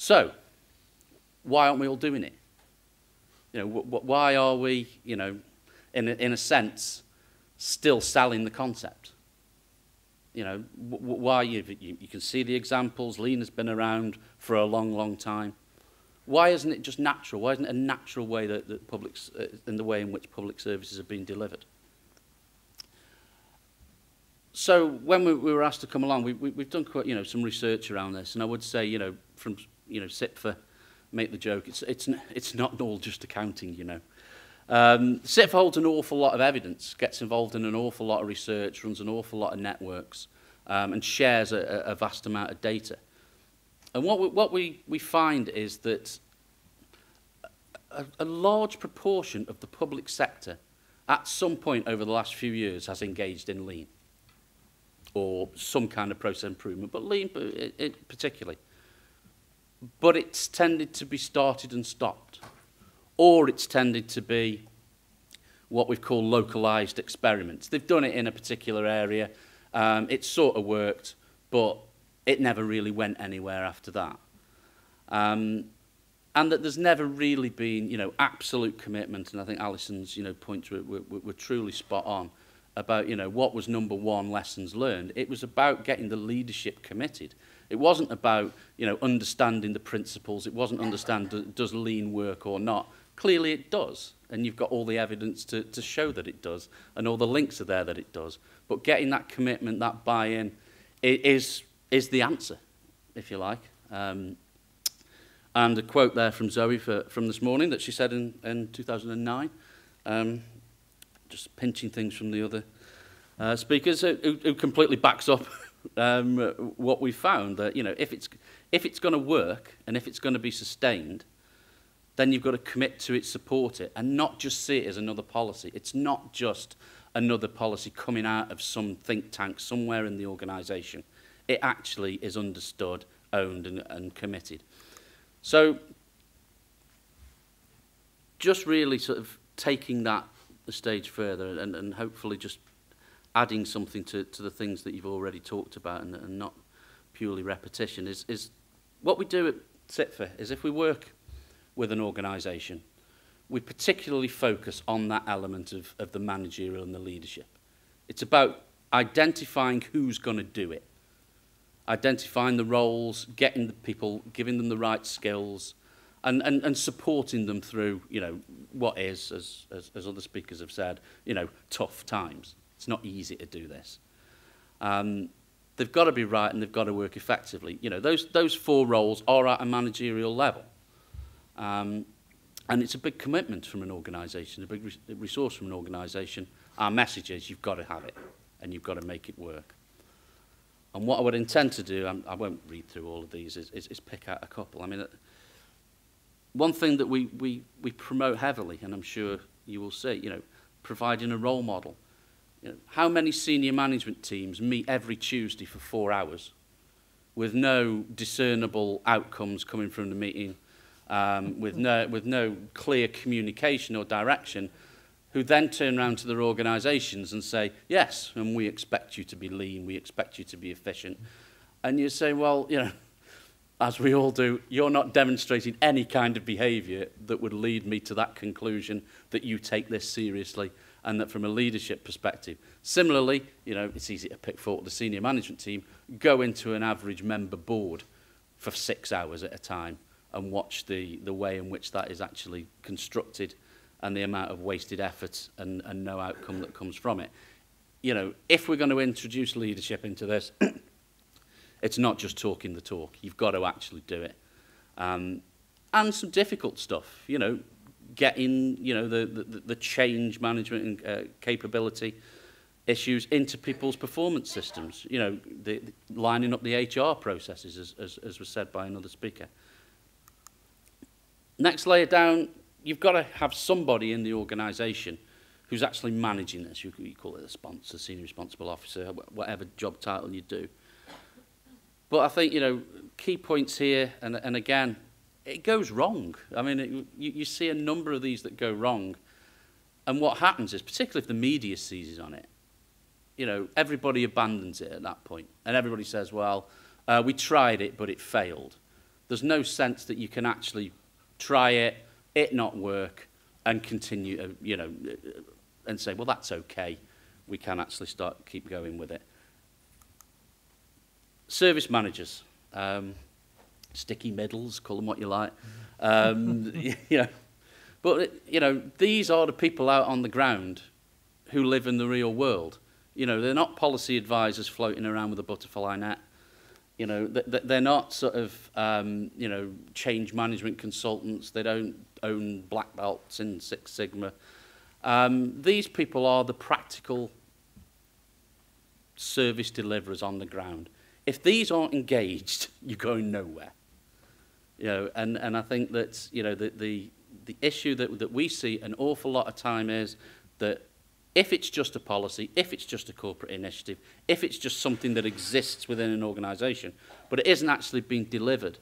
So, why aren't we all doing it? You know, why are we, you know, in a sense, still selling the concept? You know, why you can see the examples. Lean has been around for a long, long time. Why isn't it just natural? Why isn't it a natural way that in the way in which public services are being delivered? So when we were asked to come along, we've done quite, you know, some research around this, and I would say, you know, from, you know, CIPFA, make the joke, it's not all just accounting, you know. CIPFA holds an awful lot of evidence, gets involved in an awful lot of research, runs an awful lot of networks, and shares a vast amount of data. And what we find is that a large proportion of the public sector at some point over the last few years has engaged in Lean or some kind of process improvement, but Lean particularly. But it's tended to be started and stopped, or it's tended to be what we've called localized experiments. They've done it in a particular area, it sort of worked, but it never really went anywhere after that. And that there's never really been, you know, absolute commitment, and I think Alison's, you know, points were truly spot on about, you know, what was number one, lessons learned. It was about getting the leadership committed. It wasn't about, you know, understanding the principles. It wasn't understand does Lean work or not. Clearly it does, and you've got all the evidence to show that it does, and all the links are there that it does. But getting that commitment, that buy-in, is the answer, if you like. And a quote there from Zoe from this morning that she said in 2009, just pinching things from the other speakers, who completely backs up what we found, that, you know, if it's going to work and if it's going to be sustained, then you've got to commit to it, support it, and not just see it as another policy. It's not just another policy coming out of some think tank somewhere in the organisation. It actually is understood, owned, and committed. So, just really sort of taking that a stage further and hopefully just adding something to the things that you've already talked about and not purely repetition is what we do at CIPFA is if we work with an organisation, we particularly focus on that element of the managerial and the leadership. It's about identifying who's going to do it, identifying the roles, getting the people, giving them the right skills, and supporting them through, you know, what is, as other speakers have said, you know, tough times. It's not easy to do this. They've got to be right and they've got to work effectively. You know, those four roles are at a managerial level. And it's a big commitment from an organisation, a big resource from an organisation. Our message is you've got to have it and you've got to make it work. And what I would intend to do, I won't read through all of these, is pick out a couple. I mean, one thing that we promote heavily, and I'm sure you will see, you know, providing a role model. You know, how many senior management teams meet every Tuesday for 4 hours with no discernible outcomes coming from the meeting, with no clear communication or direction, who then turn around to their organisations and say, yes, and we expect you to be lean, we expect you to be efficient. And you say, well, you know, as we all do, you're not demonstrating any kind of behaviour that would lead me to that conclusion that you take this seriously and that from a leadership perspective. Similarly, you know, it's easy to pick fault with the senior management team, go into an average member board for 6 hours at a time and watch the way in which that is actually constructed and the amount of wasted effort and no outcome that comes from it. You know, if we're going to introduce leadership into this, it's not just talking the talk. You've got to actually do it. And some difficult stuff, you know, getting, you know, the change management and capability issues into people's performance systems, you know, lining up the HR processes, as was said by another speaker. Next layer down, you've got to have somebody in the organisation who's actually managing this. You call it a sponsor, senior responsible officer, whatever job title you do. But I think, you know, key points here, and again, it goes wrong. I mean, you see a number of these that go wrong. And what happens is, particularly if the media seizes on it, you know, everybody abandons it at that point. And everybody says, well, we tried it, but it failed. there's no sense that you can actually try it not work, and continue, you know, and say, well, that's okay. We can actually keep going with it. Service managers, sticky middles, call them what you like. You know, but you know, these are the people out on the ground who live in the real world. You know, they're not policy advisors floating around with a butterfly net. You know, they're not sort of, you know, change management consultants. They don't own black belts in Six Sigma. These people are the practical service deliverers on the ground. If these aren't engaged, you're going nowhere. You know, and I think that, you know, the issue that we see an awful lot of time is that if it's just a policy, if it's just a corporate initiative, if it's just something that exists within an organisation, but it isn't actually being delivered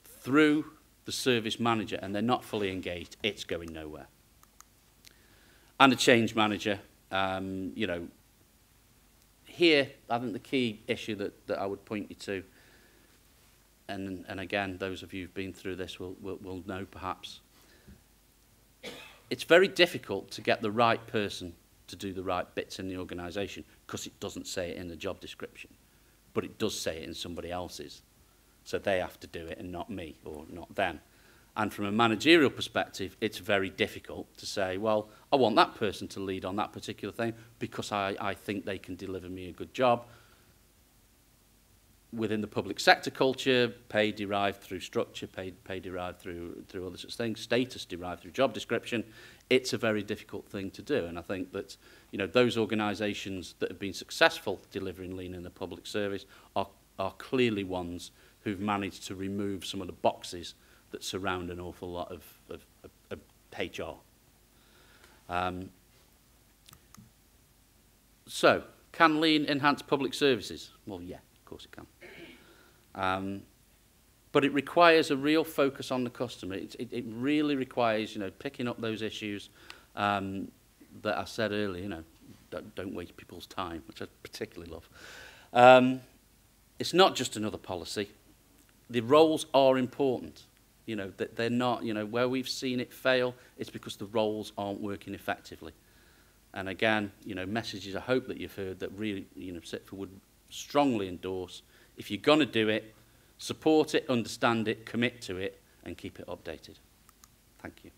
through the service manager and they're not fully engaged, it's going nowhere. And a change manager, you know, here, I think the key issue that I would point you to, and again, those of you who've been through this will know perhaps, it's very difficult to get the right person to do the right bits in the organisation because it doesn't say it in the job description, but it does say it in somebody else's. So they have to do it and not me or not them. And from a managerial perspective, it's very difficult to say, well, I want that person to lead on that particular thing because I think they can deliver me a good job. Within the public sector culture, pay derived through structure, pay derived through other such things, status derived through job description, it's a very difficult thing to do. And I think that, you know, those organisations that have been successful delivering lean in the public service are clearly ones who've managed to remove some of the boxes that surround an awful lot of HR. So, can lean enhance public services? Well, yeah, of course it can. But it requires a real focus on the customer. It really requires, you know, picking up those issues that I said earlier, you know, don't waste people's time, which I particularly love. It's not just another policy. The roles are important. You know, that they're not, you know, where we've seen it fail, it's because the roles aren't working effectively. And again, you know, messages I hope that you've heard that really, you know, CITFA would strongly endorse. If you're going to do it, support it, understand it, commit to it, and keep it updated. Thank you.